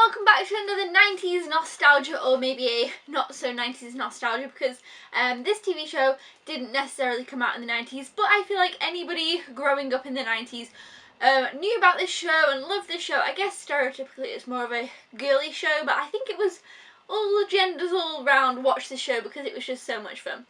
welcome back to another 90s nostalgia, or maybe a not so 90s nostalgia, because this TV show didn't necessarily come out in the 90s, but I feel like anybody growing up in the 90s knew about this show and loved this show. I guess stereotypically it's more of a girly show, but I think it was all the genders all around watched this show because it was just so much fun.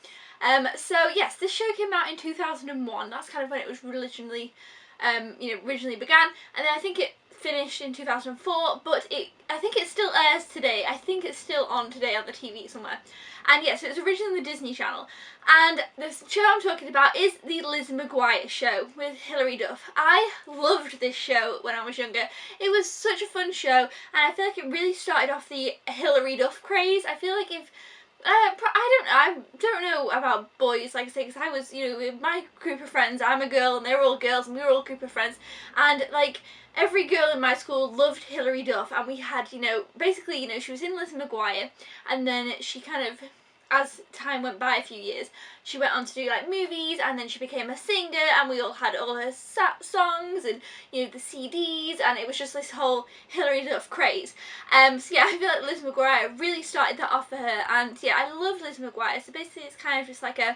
So yes, this show came out in 2001. That's kind of when it was originally began, and then I think it finished in 2004, but I think it still airs today. I think it's still on today on the TV somewhere. And yes, it was originally on the Disney Channel. And the show I'm talking about is the Lizzie McGuire show with Hillary Duff. I loved this show when I was younger. It was such a fun show, and I feel like it really started off the Hillary Duff craze. I feel like if I don't know about boys, like I say, because I was, with my group of friends, I'm a girl and they were all girls and we were all a group of friends, and like every girl in my school loved Hillary Duff, and we had, basically, she was in Lizzie McGuire, and then she kind of, as time went by a few years, she went on to do like movies, and then she became a singer, and we all had all her songs and the CDs, and it was just this whole Hillary Duff craze. So yeah, I feel like Lizzie McGuire really started that off for her, and yeah, I love Lizzie McGuire. So basically it's kind of just like I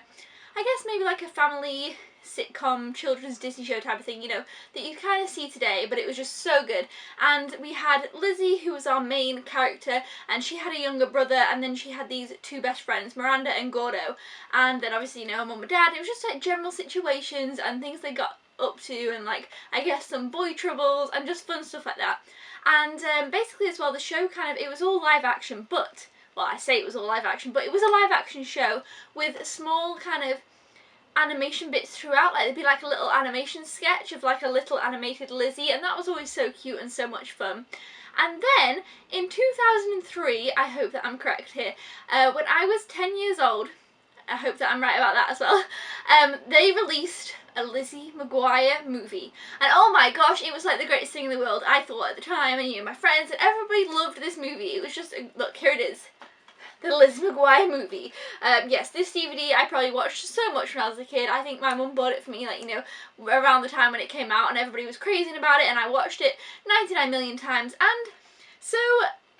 guess maybe like a family sitcom, children's Disney show type of thing, that you kind of see today, but it was just so good. And we had Lizzie, who was our main character, and she had a younger brother, and then she had these two best friends, Miranda and Gordo, and then obviously, her mum and dad. It was just like general situations and things they got up to, and like, I guess some boy troubles and just fun stuff like that. And basically as well, the show it was all live action, but, well, I say it was all live action, but it was a live action show with small kind of animation bits throughout. Like there'd be like a little animation sketch of like a little animated Lizzie, and that was always so cute and so much fun. And then in 2003, I hope that I'm correct here, when I was 10 years old, I hope that I'm right about that as well, they released a Lizzie McGuire movie, and oh my gosh, it was like the greatest thing in the world, I thought at the time, and my friends and everybody loved this movie. It was just, look, here it is. The Lizzie McGuire movie. Yes, this DVD I probably watched so much when I was a kid. I think my mum bought it for me, around the time when it came out, and everybody was crazing about it, and I watched it 99 million times. And so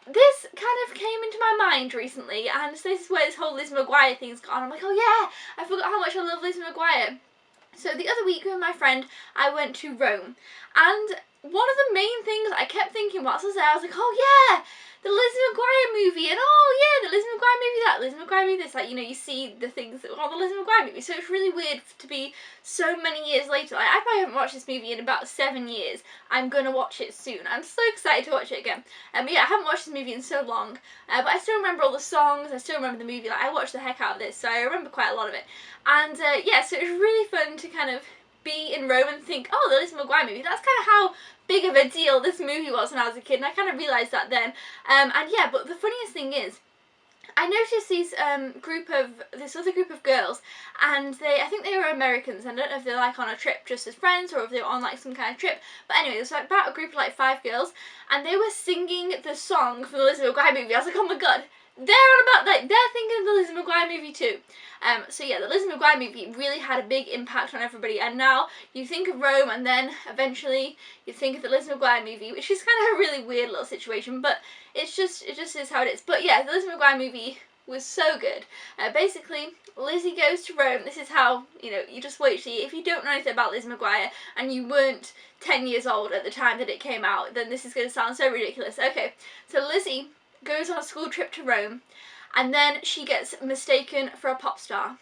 this kind of came into my mind recently, and so this is where this whole Lizzie McGuire thing's gone. I'm like, oh yeah, I forgot how much I love Lizzie McGuire. So the other week with my friend, I went to Rome, and one of the main things I kept thinking whilst I was there, I was like, oh yeah, the Lizzie McGuire movie, and oh yeah, the Lizzie McGuire movie that, Lizzie McGuire movie this, like, you see the things that were on the Lizzie McGuire movie, so it's really weird to be so many years later. Like, I probably haven't watched this movie in about 7 years. I'm gonna watch it soon. I'm so excited to watch it again. But yeah, I haven't watched this movie in so long, but I still remember all the songs, I still remember the movie, like, I watched the heck out of this, so I remember quite a lot of it. And yeah, so it was really fun to kind of be in Rome and think, oh, the Lizzie McGuire movie, that's kind of how big of a deal this movie was when I was a kid, and I kind of realised that then. And yeah, but the funniest thing is, I noticed this other group of girls, and I think they were Americans. I don't know if they're like on a trip just as friends, or if they were on like some kind of trip, but anyway, it was like about a group of like 5 girls, and they were singing the song from the Lizzie McGuire movie. I was like, oh my god, they're on about, like, they're thinking of the Lizzie McGuire movie too. So yeah, the Lizzie McGuire movie really had a big impact on everybody, and now you think of Rome, and then eventually you think of the Lizzie McGuire movie, which is kind of a really weird little situation, but it just is how it is. But yeah, the Lizzie McGuire movie was so good. Basically, Lizzie goes to Rome. This is how, you just wait to see. If you don't know anything about Lizzie McGuire, and you weren't 10 years old at the time that it came out, then this is going to sound so ridiculous. Okay, so Lizzie goes on a school trip to Rome, and then she gets mistaken for a pop star.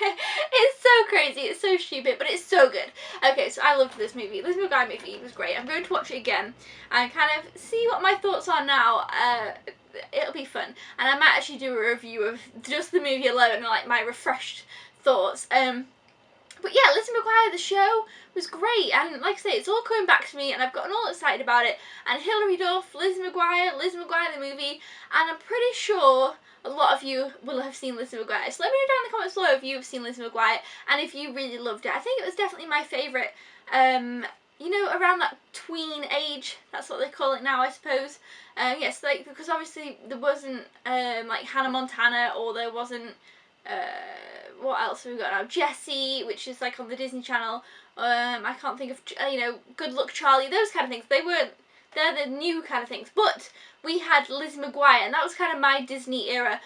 It's so crazy, it's so stupid, but it's so good. Okay, so I loved this movie. Lizzie McGuire movie was great. I'm going to watch it again and kind of see what my thoughts are now. It'll be fun, and I might actually do a review of just the movie alone and like my refreshed thoughts. But yeah, Lizzie McGuire, the show, was great, and like I say, it's all coming back to me, and I've gotten all excited about it, and Hillary Duff, Lizzie McGuire the movie, and I'm pretty sure a lot of you will have seen Lizzie McGuire. So let me know down in the comments below if you've seen Lizzie McGuire, and if you really loved it. I think it was definitely my favourite, around that tween age, that's what they call it now, I suppose. Yes, like, because obviously there wasn't, like, Hannah Montana, or there wasn't, what else have we got now? Jessie, which is like on the Disney Channel. I can't think of, Good Luck Charlie, those kind of things. They weren't they're the new kind of things. But we had Lizzie McGuire, and that was kind of my Disney era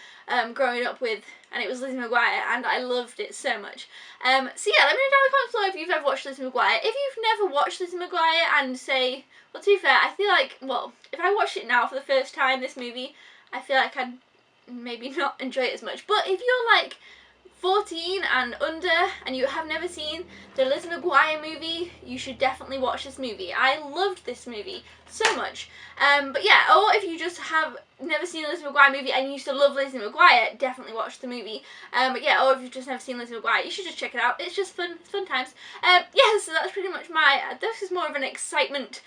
growing up with, and it was Lizzie McGuire, and I loved it so much. So yeah, let me know down in the comments below if you've ever watched Lizzie McGuire. If you've never watched Lizzie McGuire and say, well, to be fair, I feel like, well, if I watched it now for the first time, this movie, I feel like I'd maybe not enjoy it as much. But if you're like 14 and under and you have never seen the Lizzie McGuire movie, you should definitely watch this movie. I loved this movie so much. But yeah, or if you just have never seen a Lizzie McGuire movie and you used to love Lizzie McGuire, definitely watch the movie. But yeah, or if you've just never seen Lizzie McGuire, you should just check it out. It's just fun times. Yeah, so that's pretty much this is more of an excitement,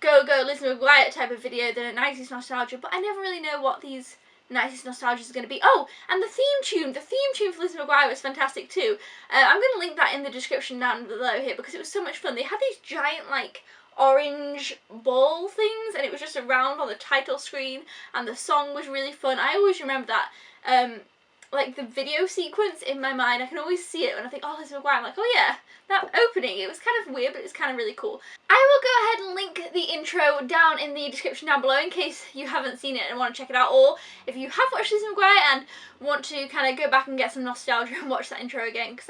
go Lizzie McGuire type of video than a 90s nostalgia, but I never really know what these 90s nostalgia is going to be. Oh, and the theme tune for Lizzie McGuire was fantastic too. I'm going to link that in the description down below here because it was so much fun. They had these giant like orange ball things and it was just around on the title screen, and the song was really fun. I always remember that. Like the video sequence in my mind, I can always see it when I think, oh, Lizzie McGuire, I'm like, oh yeah, that opening, it was kind of weird, but it's kind of really cool. I will go ahead and link the intro down in the description down below in case you haven't seen it and want to check it out, or if you have watched Lizzie McGuire and want to kind of go back and get some nostalgia and watch that intro again, because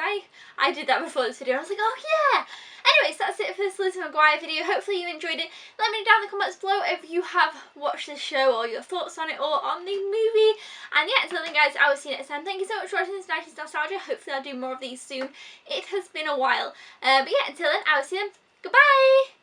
I did that before this video. I was like, oh yeah! Anyways, that's it for this Lizzie McGuire video. Hopefully you enjoyed it. Let me know down in the comments below if you have watched this show or your thoughts on it or on the movie. And yeah, until then guys, I will see you next time. Thank you so much for watching this 90s nostalgia. Hopefully I'll do more of these soon. It has been a while. But yeah, until then, I will see you then. Goodbye!